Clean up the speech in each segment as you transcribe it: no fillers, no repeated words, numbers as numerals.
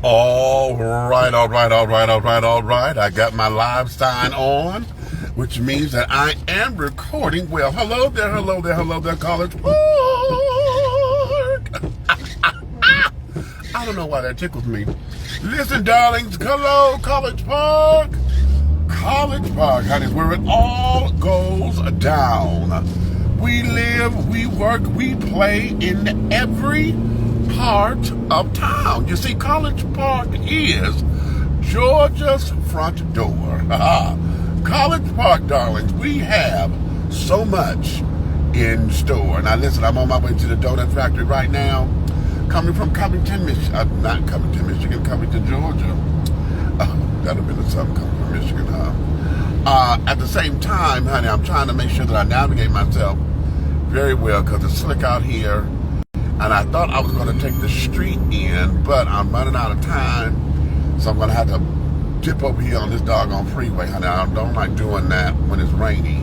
All right. I got my live sign on, which means that I am recording. Well, hello there, College Park. I don't know why that tickles me. Listen, darlings, hello, College Park. College Park, honey, is where it all goes down. We live, we work, we play in every part of town. You see, College Park is Georgia's front door. College Park, darlings, we have so much in store. Now listen, I'm on my way to the donut factory right now, coming from Covington, Michigan. Not Covington, Michigan, Covington, Georgia. That'd have been a something coming from Michigan, huh? At the same time, honey, I'm trying to make sure that I navigate myself very well because it's slick out here. And I thought I was going to take the street in, but I'm running out of time. So I'm going to have to dip over here on this doggone freeway, honey. I don't like doing that when it's rainy.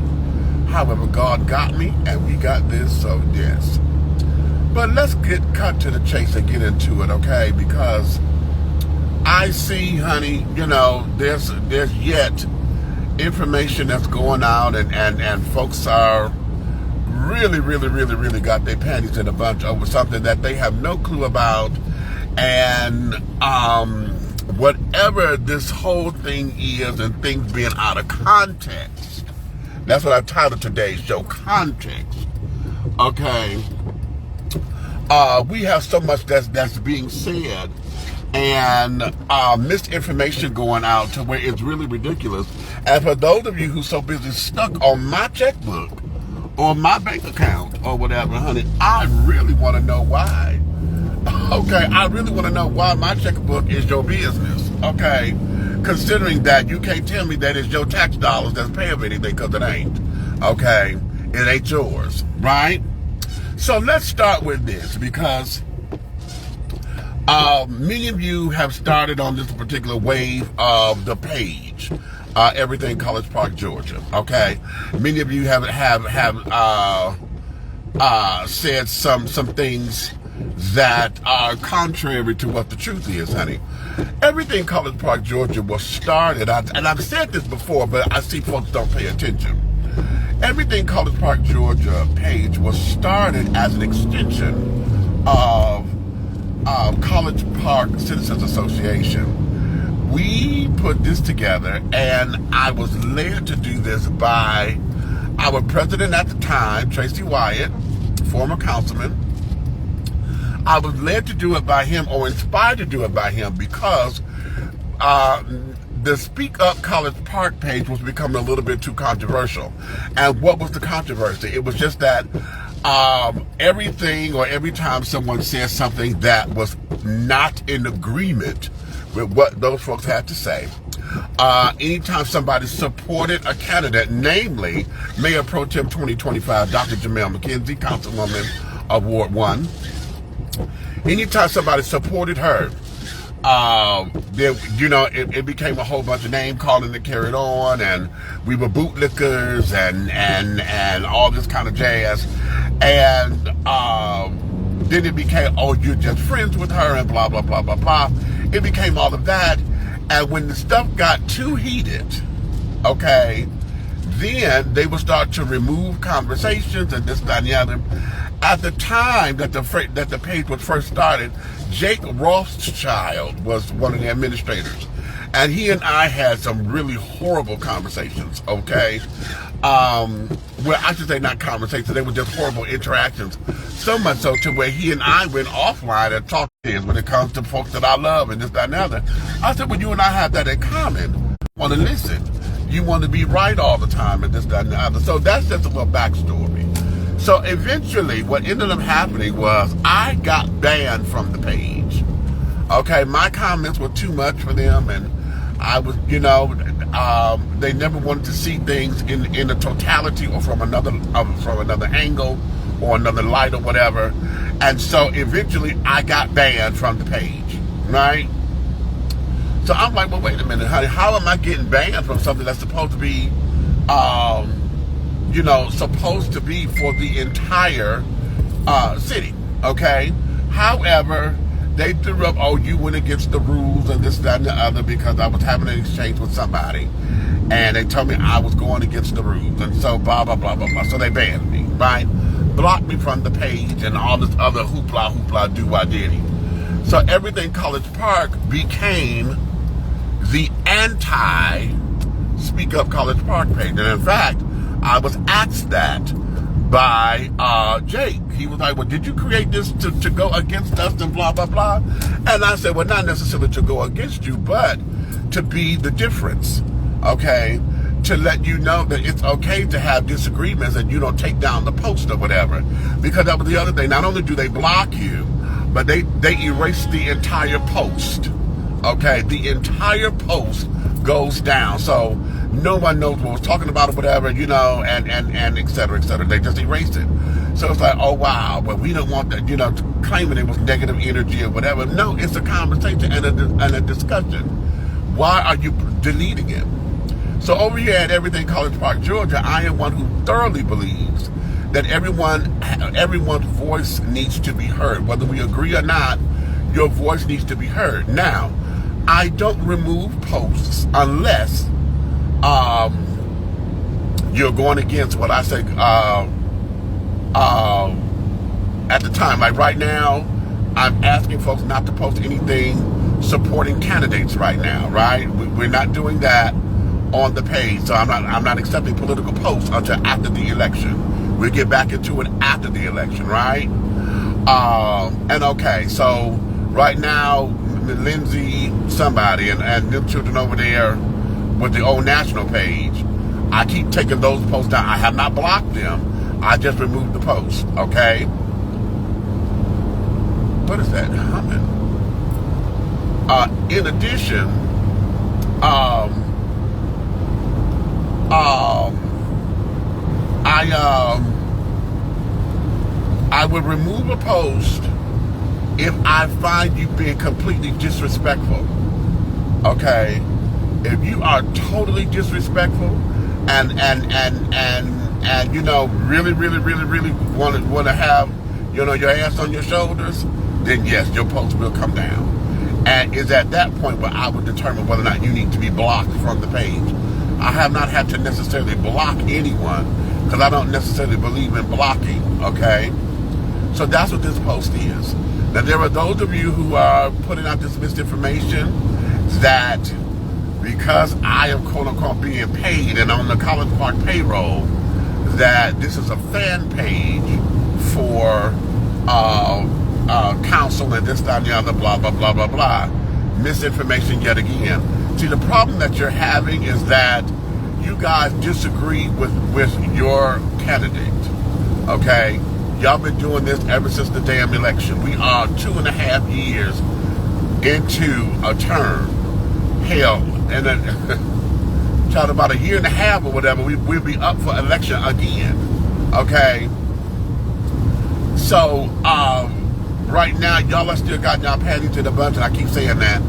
However, God got me, and we got this, so yes. But let's get cut to the chase and get into it, okay? Because I see, honey, you know, there's yet information that's going out, and folks are really got their panties in a bunch over something that they have no clue about. And whatever this whole thing is, and things being out of context, that's what I titled today's show, Context. Okay. We have so much that's being said and misinformation going out to where it's really ridiculous. And for those of you who's so busy stuck on my checkbook or my bank account or whatever, honey, I really want to know why. Okay, I really want to know why my checkbook is your business. Okay, considering that you can't tell me that it's your tax dollars that's paying for anything, because it ain't. Okay, it ain't yours, right? So let's start with this, because many of you have started on this particular wave of the page, Everything College Park, Georgia. Okay, many of you have said some things that are contrary to what the truth is, honey. Everything College Park, Georgia was started, and I've said this before, but I see folks don't pay attention. Everything College Park, Georgia page was started as an extension of College Park Citizens Association. We put this together, and I was led to do this by our president at the time, Tracy Wyatt, former councilman. I was led to do it by him, or inspired to do it by him, because the Speak Up College Park page was becoming a little bit too controversial. And what was the controversy? It was just that everything, or every time someone said something that was not in agreement with what those folks had to say, anytime somebody supported a candidate, namely Mayor Pro Tem 2025, Dr. Jamel McKenzie, Councilwoman of Ward 1, anytime somebody supported her, it became a whole bunch of name calling that carried on, and we were bootlickers and all this kind of jazz. And then it became, oh, you're just friends with her, and blah, blah, blah, blah, blah. It became all of that. And when the stuff got too heated, okay, then they would start to remove conversations and this, that, and the other. At the time that the page was first started, Jake Rothschild was one of the administrators, and he and I had some really horrible conversations, okay? Well, I should say not conversations, they were just horrible interactions, so much so to where he and I went offline and talked to him when it comes to folks that I love and this, that, and the other. I said, well, you and I have that in common. You want to listen. You want to be right all the time and this, that, and the other. So that's just a little backstory. So eventually what ended up happening was I got banned from the page. Okay, my comments were too much for them, and I was, they never wanted to see things in the totality or from another angle or another light or whatever. And so eventually I got banned from the page, right? So I'm like, well, wait a minute, honey, how am I getting banned from something that's supposed to be supposed to be for the entire city, okay? However, They threw up, oh, you went against the rules and this, that, and the other because I was having an exchange with somebody. And they told me I was going against the rules. And so blah, blah, blah, blah, blah. So they banned me, right? Blocked me from the page and all this other hoopla, do-I-diddy. So everything College Park became the anti-Speak Up College Park page. And in fact, I was asked that by Jake. He was like, well, did you create this to go against us and blah, blah, blah? And I said, well, not necessarily to go against you, but to be the difference, okay? To let you know that it's okay to have disagreements and you don't take down the post or whatever. Because that was the other thing. Not only do they block you, but they erase the entire post, okay? The entire post goes down. So no one knows what was talking about or whatever, you know, and et cetera, et cetera. They just erased it. So it's like, oh, wow, but we don't want that, you know, claiming it was negative energy or whatever. No, it's a conversation and a discussion. Why are you deleting it? So over here at Everything College Park, Georgia, I am one who thoroughly believes that everyone's voice needs to be heard. Whether we agree or not, your voice needs to be heard. Now, I don't remove posts unless you're going against what I say at the time. Like right now, I'm asking folks not to post anything supporting candidates right now, right? We're not doing that on the page. So I'm not accepting political posts until after the election. We'll get back into it after the election, right? And okay, so right now, Lindsay, somebody, and them children over there with the old national page, I keep taking those posts down. I have not blocked them. I just removed the post, okay? What is that humming? In addition, I would remove a post if I find you being completely disrespectful, okay? If you are totally disrespectful and you know, really want to have, you know, your ass on your shoulders, then yes, your post will come down. And it's at that point where I would determine whether or not you need to be blocked from the page. I have not had to necessarily block anyone because I don't necessarily believe in blocking, okay? So that's what this post is. Now, there are those of you who are putting out this misinformation that because I am quote-unquote being paid and on the College Park payroll, that this is a fan page for counsel and this, that, and the other, blah, blah, blah, blah, blah. Misinformation yet again. See, the problem that you're having is that you guys disagree with your candidate, okay? Y'all been doing this ever since the damn election. We are 2.5 years into a term. Hell, and then talking about 1.5 years or whatever, we'll be up for election again, okay? So, right now, y'all are still got y'all panties to the bunch, and I keep saying that,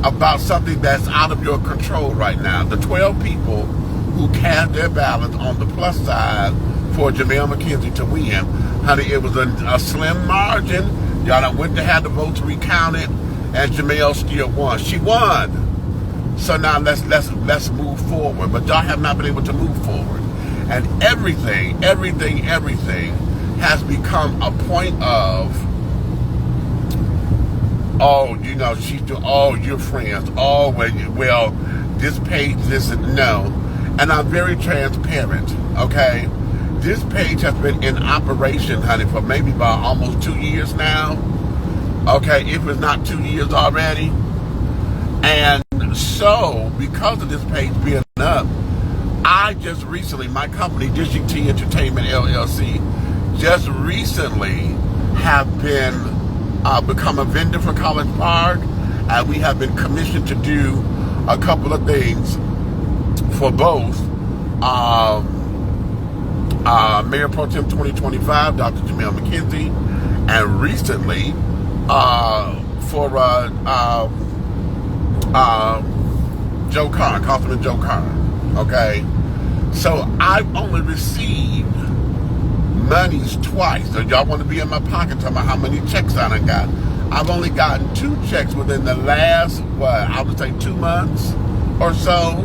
about something that's out of your control right now. The 12 people who cast their ballots on the plus side for Jamel McKenzie to win, honey, it was a slim margin. Y'all done went to have the votes recounted, and Jamel still won. She won. So now let's move forward. But y'all have not been able to move forward. And everything has become a point of, oh, you know, you're friends. Oh, well, this page, this and no. And I'm very transparent, okay? This page has been in operation, honey, for maybe about almost 2 years now. Okay, if it's not 2 years already. And so, because of this page being up, I just recently, my company, District T Entertainment LLC, just recently have been become a vendor for College Park, and we have been commissioned to do a couple of things for both Mayor Pro Tem 2025, Dr. Jamel McKenzie, and recently for Joe Carr, Councilman Joe Carr. Okay, so I've only received monies twice. So y'all want to be in my pocket talking about how many checks I done got? I've only gotten 2 checks within the last, I would say 2 months or so.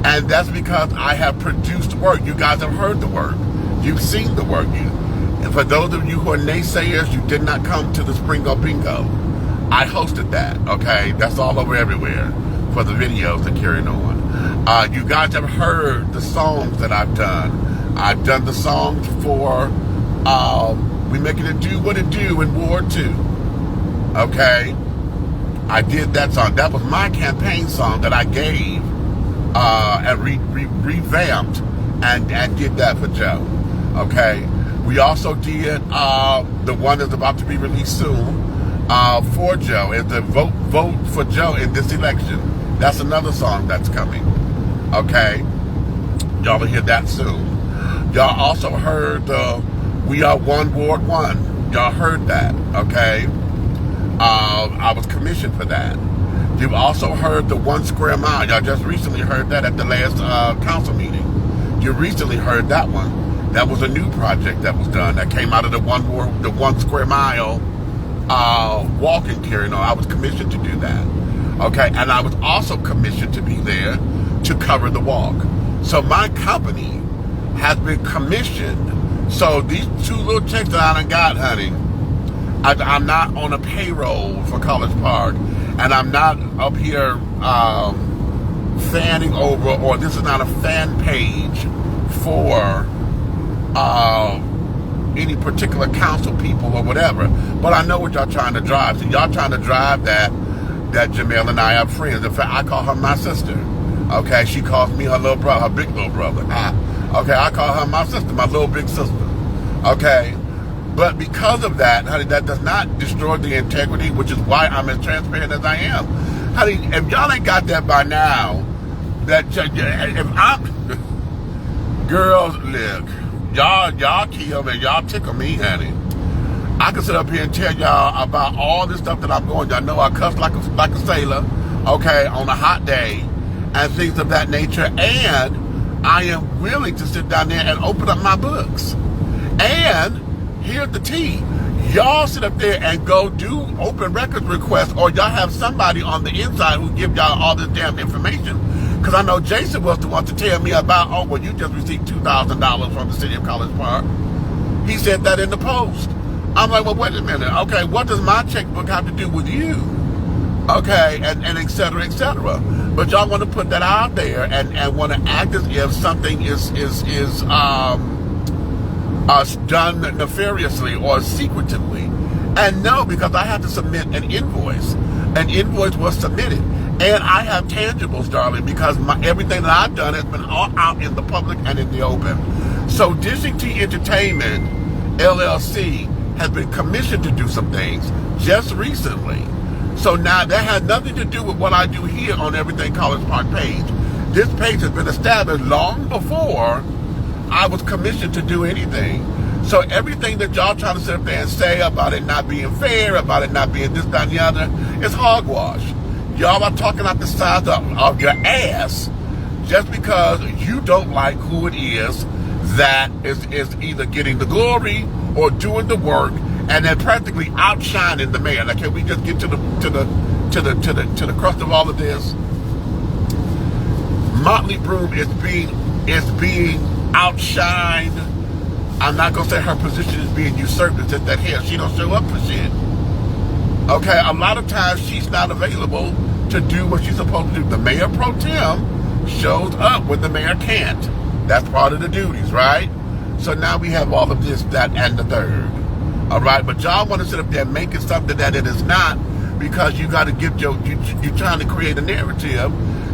And that's because I have produced work. You guys have heard the work. You've seen the work. And for those of you who are naysayers, you did not come to the Springo Bingo. I hosted that, okay? That's all over everywhere for the videos that carried on. You guys have heard the songs that I've done. I've done the songs for We Making It Do What It Do in War 2. Okay? I did that song. That was my campaign song that I gave and revamped and did that for Joe. Okay? We also did the one that's about to be released soon for Joe. Is the vote for Joe in this election. That's another song that's coming. Okay? Y'all will hear that soon. Y'all also heard the We Are One Ward One. Y'all heard that. Okay? I was commissioned for that. You've also heard the 1 Square Mile. Y'all just recently heard that at the last council meeting. You recently heard that one. That was a new project that was done. That came out of the 1 Square Mile walking carrying on. I was commissioned to do that. Okay, and I was also commissioned to be there to cover the walk. So my company has been commissioned. So these 2 little checks that I done got, honey, I'm not on a payroll for College Park, and I'm not up here fanning over, or this is not a fan page for any particular council people or whatever. But I know what y'all trying to drive. So y'all trying to drive that Jamel and I are friends. In fact, I call her my sister. Okay, she calls me her little brother, her big little brother. Okay, I call her my sister, my little big sister. Okay. But because of that, honey, that does not destroy the integrity, which is why I'm as transparent as I am. Honey, if y'all ain't got that by now, that if I'm, girls, look, y'all kill me, y'all tickle me, honey. I can sit up here and tell y'all about all this stuff that I'm going. Y'all know I cuss like a sailor, okay, on a hot day, and things of that nature. And I am willing to sit down there and open up my books. And here's the tea. Y'all sit up there and go do open records requests, or y'all have somebody on the inside who give y'all all this damn information. Because I know Jason was the one to tell me about, oh, well, you just received $2,000 from the city of College Park. He said that in the post. I'm like, well, wait a minute. Okay, what does my checkbook have to do with you? Okay, and et cetera, et cetera. But y'all want to put that out there and want to act as if something is done nefariously or secretively. And no, because I had to submit an invoice. An invoice was submitted. And I have tangibles, darling, because everything that I've done has been all out in the public and in the open. So Dishing T Entertainment, LLC, has been commissioned to do some things just recently. So now that has nothing to do with what I do here on Everything College Park page. This page has been established long before I was commissioned to do anything. So everything that y'all trying to sit up there and say about it not being fair, about it not being this, that, and the other, is hogwash. Y'all are talking out the sides of your ass just because you don't like who it is that is either getting the glory or doing the work, and then practically outshining the mayor. Now, can we just get to the crust of all of this? Motley Broom is being outshined. I'm not gonna say her position is being usurped. It's just that here she don't show up for shit. Okay, a lot of times she's not available to do what she's supposed to do. The mayor pro tem shows up when the mayor can't. That's part of the duties, right? So now we have all of this, that, and the third. All right, but y'all want to sit up there and make it something that it is not, because you got to give you're trying to create a narrative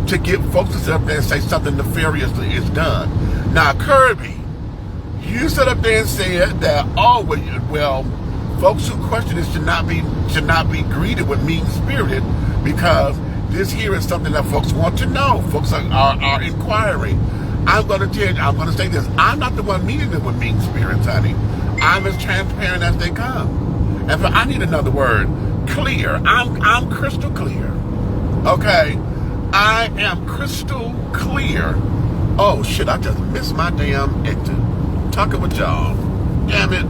to get folks to sit up there and say something nefariously is done. Now, Kirby, you sit up there and said that, oh, well, folks who question it should not be greeted with mean-spirited, because this here is something that folks want to know. Folks are inquiring. I'm going to tell you, I'm going to say this. I'm not the one meeting them with mean spirits, honey. I'm as transparent as they come. And I need another word. Clear. I'm crystal clear. Okay? I am crystal clear. Oh, shit, I just missed my damn exit. Talking with y'all. Damn it.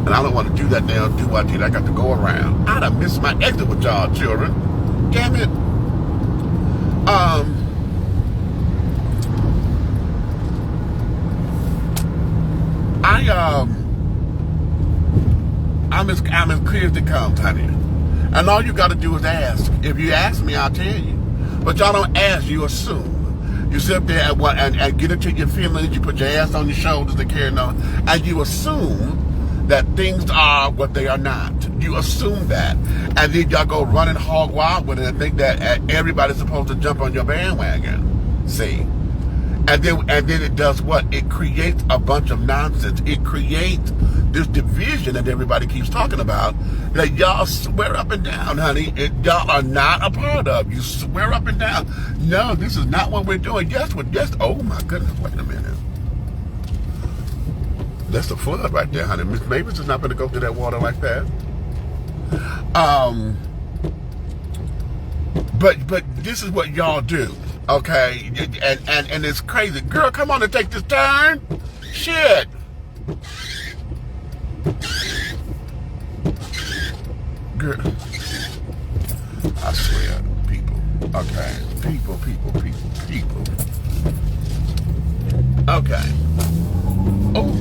And I don't want to do that damn do what I did. I got to go around. I done missed my exit with y'all children. Damn it. I'm as clear as it comes, honey. And all you got to do is ask. If you ask me, I'll tell you. But y'all don't ask, you assume. You sit up there and get into your feelings. You put your ass on your shoulders and carry on, and you assume that things are what they are not. You assume that, and then y'all go running hog wild with it and think that everybody's supposed to jump on your bandwagon. See. And then it does what? It creates a bunch of nonsense. It creates this division that everybody keeps talking about that y'all swear up and down, honey. Y'all are not a part of. You swear up and down. No, this is not what we're doing. Yes. Oh my goodness, wait a minute. That's a flood right there, honey. Miss Mavis is not going to go through that water like that. But this is what y'all do. Okay, and it's crazy. Girl, come on and take this turn. Shit. Girl. I swear, people. Okay. People. Okay. Oh.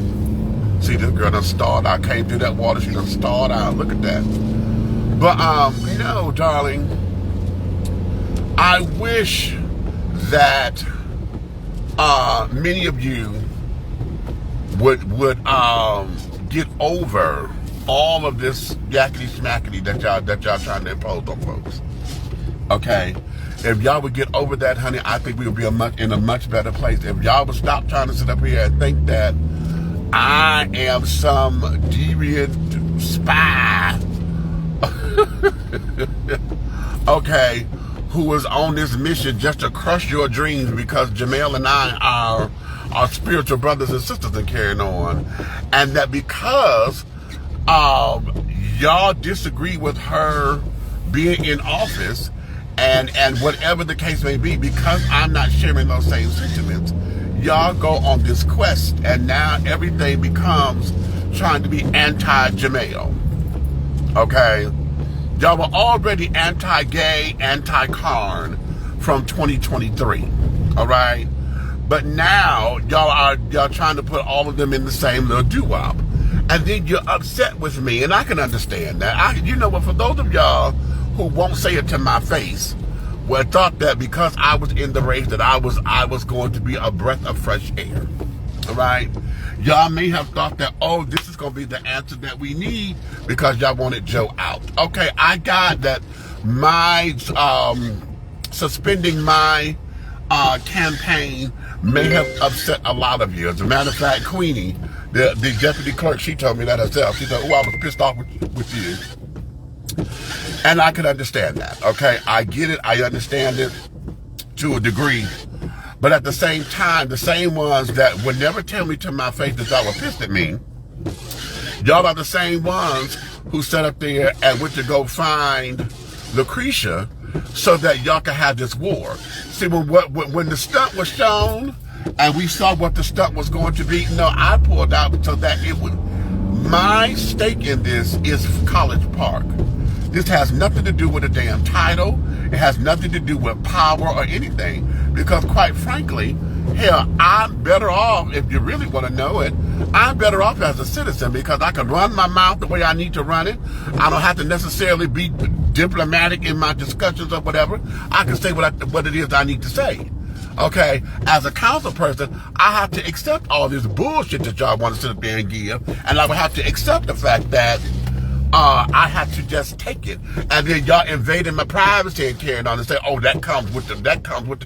See, this girl done stalled out. Came through that water. She done stalled out. Look at that. But, no, darling. I wish that many of you would get over all of this yakety smackety that y'all trying to impose on folks. Okay, if y'all would get over that, honey, I think we would be in a much better place. If y'all would stop trying to sit up here and think that I am some deviant spy, okay, who is on this mission just to crush your dreams because Jamel and I are our spiritual brothers and sisters and carrying on. And that because y'all disagree with her being in office and whatever the case may be, because I'm not sharing those same sentiments, y'all go on this quest and now everything becomes trying to be anti-Jamel. Okay? Y'all were already anti-gay, anti-Karn from 2023, all right? But now y'all trying to put all of them in the same little doo-wop. And then you're upset with me, and I can understand that. You know what, for those of y'all who won't say it to my face, well, thought that because I was in the race that I was going to be a breath of fresh air, all right? Y'all may have thought that, oh, this is going to be the answer that we need because y'all wanted Joe out. Okay, I got that my suspending my campaign may have upset a lot of you. As a matter of fact, Queenie, the deputy clerk, she told me that herself. She said, oh, I was pissed off with you. And I can understand that, okay? I get it. I understand it to a degree. But at the same time, the same ones that would never tell me to my face that y'all were pissed at me, y'all are the same ones who sat up there and went to go find Lucretia so that y'all could have this war. See, when the stunt was shown and we saw what the stunt was going to be, no, I pulled out so that it would. My stake in this is College Park. This has nothing to do with a damn title. It has nothing to do with power or anything. Because quite frankly, hell, I'm better off, if you really want to know it, I'm better off as a citizen because I can run my mouth the way I need to run it. I don't have to necessarily be diplomatic in my discussions or whatever. I can say what it is I need to say. Okay, as a council person, I have to accept all this bullshit that y'all want to sit up there and give, and I would have to accept the fact that I have to just take it, and then y'all invading my privacy and carrying on and say, "Oh, that comes with the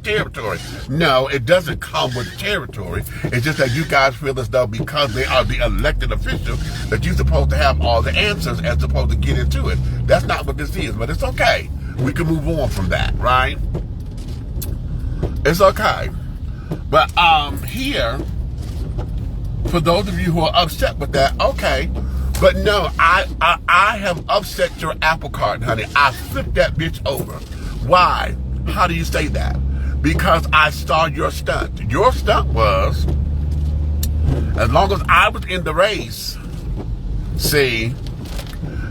territory." No, it doesn't come with the territory. It's just that you guys feel as though because they are the elected officials that you're supposed to have all the answers and supposed to get into it. That's not what this is, but it's okay. We can move on from that, right? It's okay. But here, for those of you who are upset with that, okay. But no, I have upset your apple cart, honey. I flipped that bitch over. Why? How do you say that? Because I saw your stunt. Your stunt was, as long as I was in the race, See,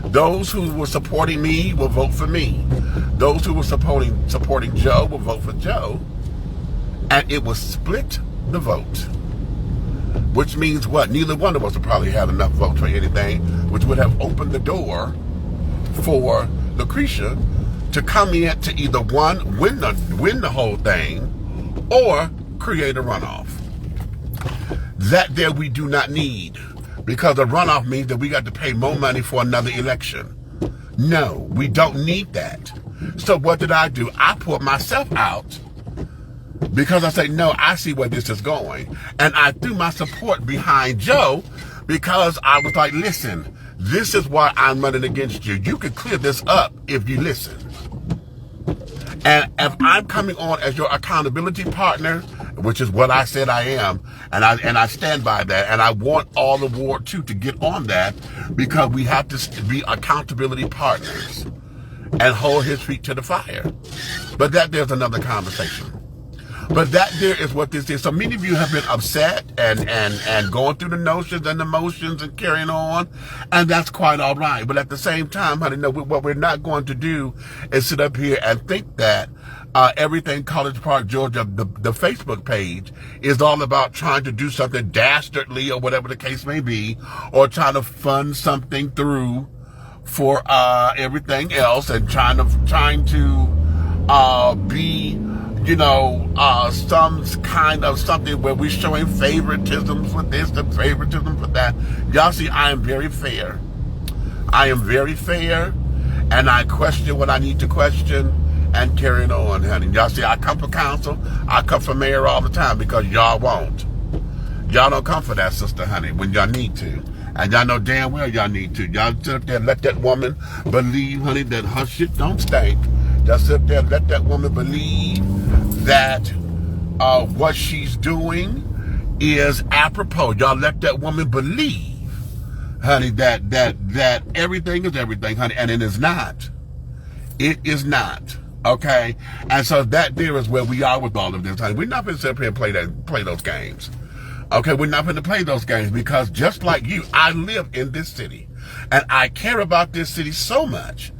those who were supporting me will vote for me. Those who were supporting Joe will vote for Joe. And it will split the vote. Which means what? Neither one of us will probably have enough votes for anything, which would have opened the door for Lucretia to come in to either one, win the whole thing, or create a runoff. That there we do not need, because a runoff means that we got to pay more money for another election. No, we don't need that. So what did I do? I put myself out because I say, no, I see where this is going. And I threw my support behind Joe because I was like, listen, this is why I'm running against you. You can clear this up if you listen. And if I'm coming on as your accountability partner, which is what I said I am, and I stand by that, and I want all of Ward 2 to get on that, because we have to be accountability partners and hold his feet to the fire. But that there's another conversation. But that there is what this is. So many of you have been upset and going through the notions and emotions and carrying on, and that's quite all right. But at the same time, honey, no, what we're not going to do is sit up here and think that everything College Park, Georgia, the Facebook page, is all about trying to do something dastardly or whatever the case may be, or trying to fund something through for everything else, and trying to be, you know, some kind of something where we're showing favoritism for this and favoritism for that. Y'all see, I am very fair. I am very fair, and I question what I need to question and carrying on, honey. Y'all see, I come for council, I come for mayor all the time, because y'all won't. Y'all don't come for that, sister, honey, when y'all need to. And y'all know damn well y'all need to. Y'all sit up there and let that woman believe, honey, that her shit don't stink. Y'all sit up there and let that woman believe that what she's doing is apropos. Y'all let that woman believe, honey, that everything is everything, honey, and it is not. It is not. Okay? And so that there is where we are with all of this, honey. We're not going to sit up here and play those games. Okay, we're not going to play those games, because just like you, I live in this city, and I care about this city so much.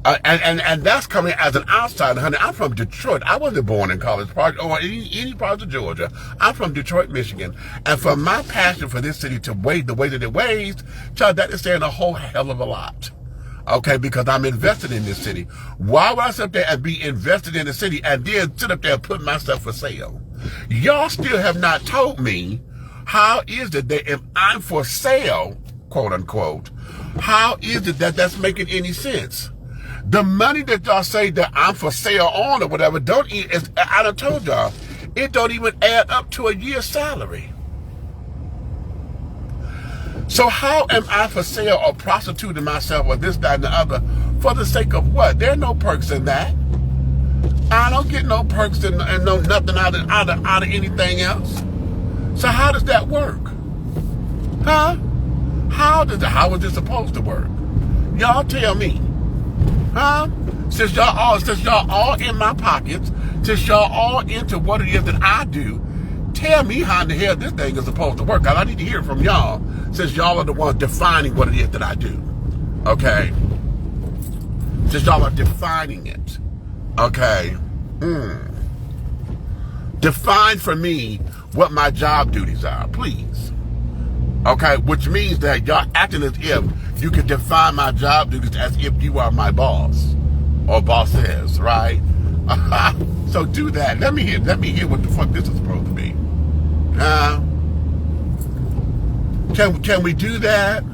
And that's coming as an outsider, honey. I'm from Detroit. I wasn't born in College Park or any parts of Georgia. I'm from Detroit, Michigan. And for my passion for this city to weigh the way that it weighs, child, that is saying a whole hell of a lot. Okay, because I'm invested in this city. Why would I sit up there and be invested in the city and then sit up there and put myself for sale? Y'all still have not told me, how is it that if I'm for sale, quote unquote, how is it that that's making any sense? The money that y'all say that I'm for sale on or whatever, I done told y'all, it don't even add up to a year's salary. So how am I for sale or prostituting myself or this, that, and the other for the sake of what? There are no perks in that. I don't get no perks and no nothing out of anything else. So how does that work? Huh? How is this supposed to work? Y'all tell me. Huh? Since y'all all in my pockets, since y'all all into what it is that I do, tell me how in the hell this thing is supposed to work. I need to hear it from y'all, since y'all are the ones defining what it is that I do. Okay? Since y'all are defining it. Okay? Define for me what my job duties are, please. Okay? Which means that y'all acting as if you can define my job duties as if you are my boss or bosses, right? So do that. Let me hear what the fuck this is supposed to be. Can we do that?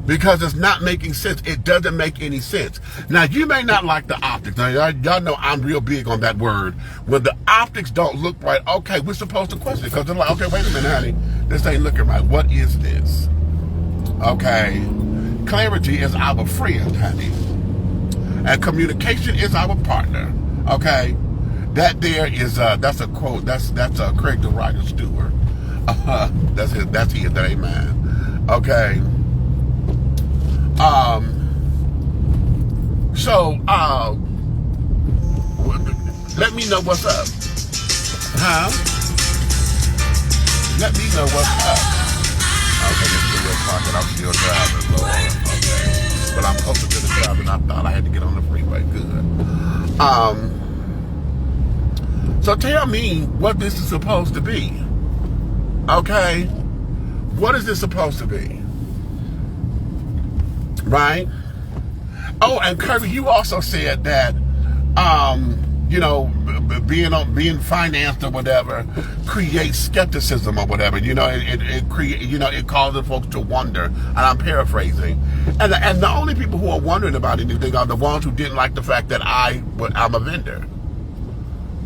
Because it's not making sense. It doesn't make any sense. Now, you may not like the optics. Now, y'all know I'm real big on that word. When the optics don't look right, okay, we're supposed to question it, because they're like, okay, wait a minute, honey. This ain't looking right. What is this? Okay. Clarity is our friend, honey. And communication is our partner. Okay. That there is, that's a quote. That's Craig the Roger Stewart. That's his, that ain't mine. Okay. Let me know what's up. Huh? Let me know what's up. Okay, let's do this. park and I'm still driving. So, okay. But I'm closer to the job than I thought. I had to get on the freeway. Good. So tell me what this is supposed to be. Okay? What is this supposed to be? Right? Oh, and Kirby, you also said that, being financed or whatever creates skepticism or whatever. It causes folks to wonder. And I'm paraphrasing. And the only people who are wondering about anything are the ones who didn't like the fact that I'm a vendor.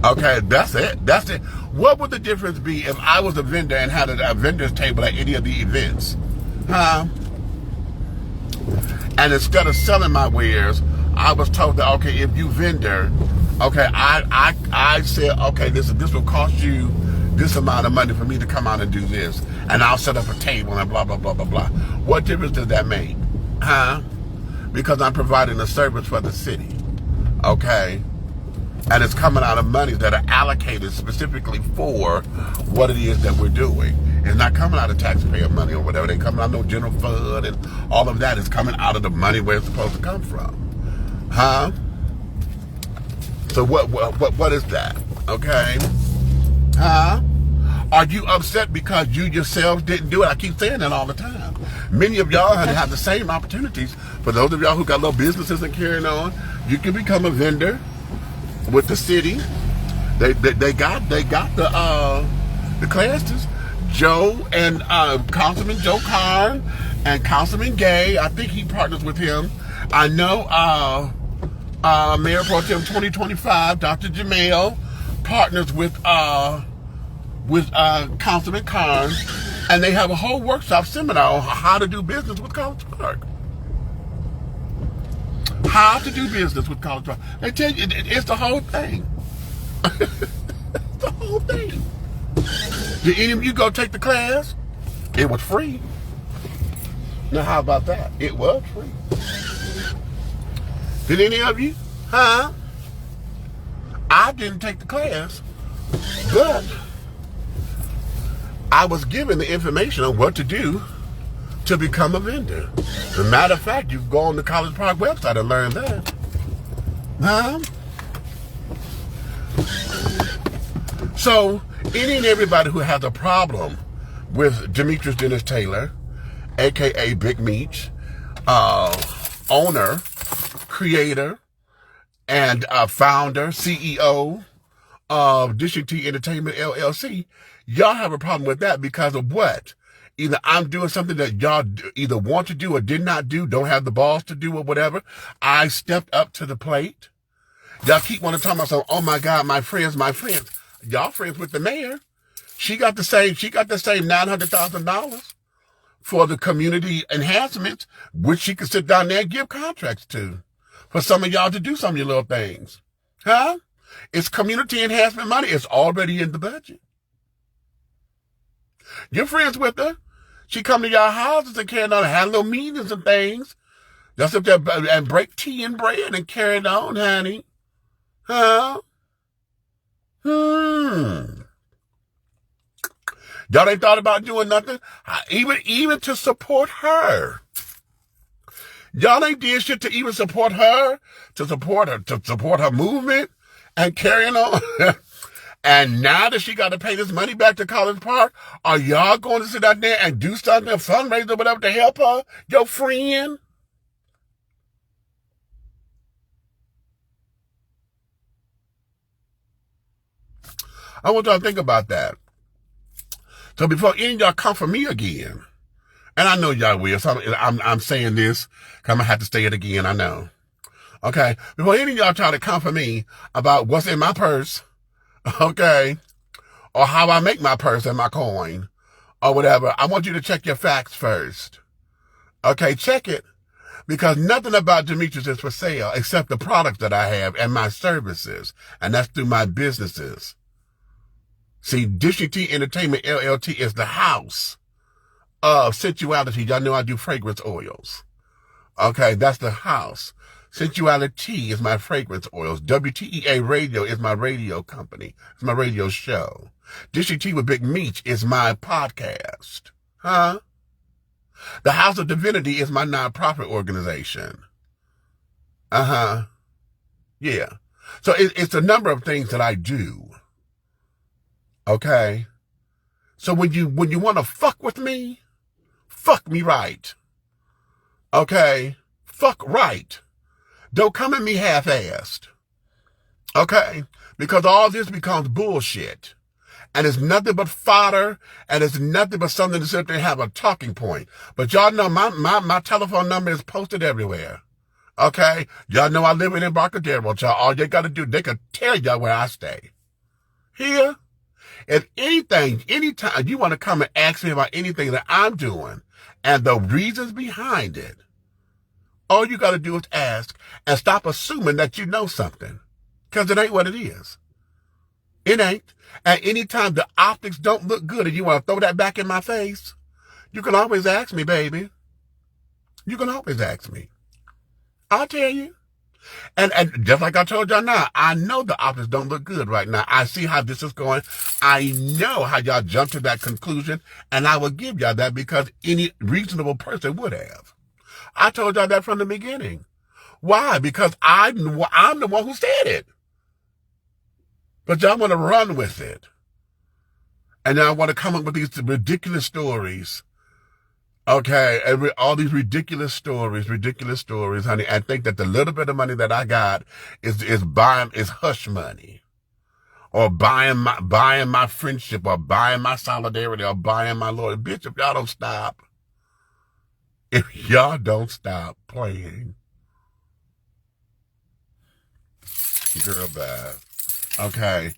Okay, that's it. That's it. What would the difference be if I was a vendor and had a vendor's table at any of the events? Huh? And instead of selling my wares, I was told that, okay, if you vendor, okay, I said, okay, this will cost you this amount of money for me to come out and do this. And I'll set up a table and blah, blah, blah, blah, blah. What difference does that make? Huh? Because I'm providing a service for the city. Okay? And it's coming out of monies that are allocated specifically for what it is that we're doing. It's not coming out of taxpayer money or whatever. They coming out of no general fund, and all of that is coming out of the money where it's supposed to come from. Huh? So what is that? Okay? Huh? Are you upset because you yourselves didn't do it? I keep saying that all the time. Many of y'all have the same opportunities. For those of y'all who got little businesses and carrying on, you can become a vendor with the city. They got the classes. Joe and Councilman Joe Karn and Councilman Gay, I think he partners with him. I know Mayor Pro Tem 2025, Dr. Jamel, partners with Councilman Karn, and they have a whole workshop seminar on how to do business with College Park. How to do business with College Park. They tell you it's the whole thing. It's the whole thing. Did any of you go take the class? It was free. Now how about that? It was free. Did any of you? Huh? I didn't take the class, but I was given the information on what to do to become a vendor. As a matter of fact, you can go on the College Park website and learn that. Huh? So, any and everybody who has a problem with Demetrius Dennis Taylor, aka Big Meach, owner, creator, and founder, CEO of District T Entertainment LLC, y'all have a problem with that because of what? Either I'm doing something that y'all either want to do or did not do, don't have the balls to do or whatever. I stepped up to the plate. Y'all keep wanting to talk about something. Oh my God, my friends. Y'all friends with the mayor. She got the same $900,000 for the community enhancements, which she could sit down there and give contracts to. For some of y'all to do some of your little things. Huh? It's community enhancement money. It's already in the budget. You're friends with her. She come to y'all houses and carry on and have little meetings and things. Just up there and break tea and bread and carry it on, honey. Huh? Y'all ain't thought about doing nothing? Even to support her. Y'all ain't did shit to even support her, to support her movement and carrying on. And now that she got to pay this money back to College Park, are y'all going to sit out there and do something, a fundraiser or whatever to help her, your friend? I want y'all to think about that. So before any of y'all come for me again, and I know y'all will, so I'm saying this, because I'm going to have to say it again, I know. Okay? Before any of y'all try to come for me about what's in my purse, okay, or how I make my purse and my coin, or whatever, I want you to check your facts first. Okay, check it. Because nothing about Demetrius is for sale except the products that I have and my services. And that's through my businesses. See, District T Entertainment LLT is the house of sensuality. Y'all know I do fragrance oils. Okay, that's the house. Sensuality is my fragrance oils. WTEA Radio is my radio company. It's my radio show. District T with Big Meach is my podcast. Huh? The House of Divinity is my nonprofit organization. Yeah. So it's a number of things that I do. Okay. So when you want to fuck with me, fuck me right. Okay. Fuck right. Don't come at me half-assed. Okay. Because all this becomes bullshit. And it's nothing but fodder, and it's nothing but something to sit there and have a talking point. But y'all know my telephone number is posted everywhere. Okay? Y'all know I live in Embarcadero, y'all. All you gotta do, they can tell y'all where I stay. Here. If anytime you want to come and ask me about anything that I'm doing and the reasons behind it, all you gotta do is ask and stop assuming that you know something. Because it ain't what it is. It ain't. And anytime the optics don't look good and you want to throw that back in my face, you can always ask me, baby. You can always ask me. I'll tell you. And just like I told y'all now, I know the optics don't look good right now. I see how this is going. I know how y'all jumped to that conclusion, and I will give y'all that because any reasonable person would have. I told y'all that from the beginning. Why? Because I'm the one who said it. But y'all want to run with it. And y'all want to come up with these ridiculous stories. Okay, all these ridiculous stories, honey. I think that the little bit of money that I got is hush money. Or buying my friendship, or buying my solidarity, or buying my loyalty. Bitch, if y'all don't stop playing. Girl, bye. Okay,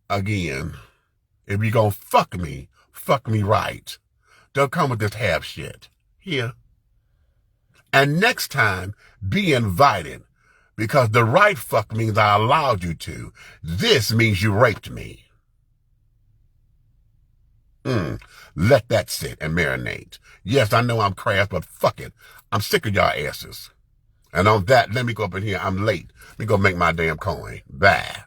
again, if you gonna fuck me right. Don't come with this half shit. Here. And next time, be invited. Because the right fuck means I allowed you to. This means you raped me. Let that sit and marinate. Yes, I know I'm crass, but fuck it. I'm sick of y'all asses. And on that, let me go up in here. I'm late. Let me go make my damn coin. Bye.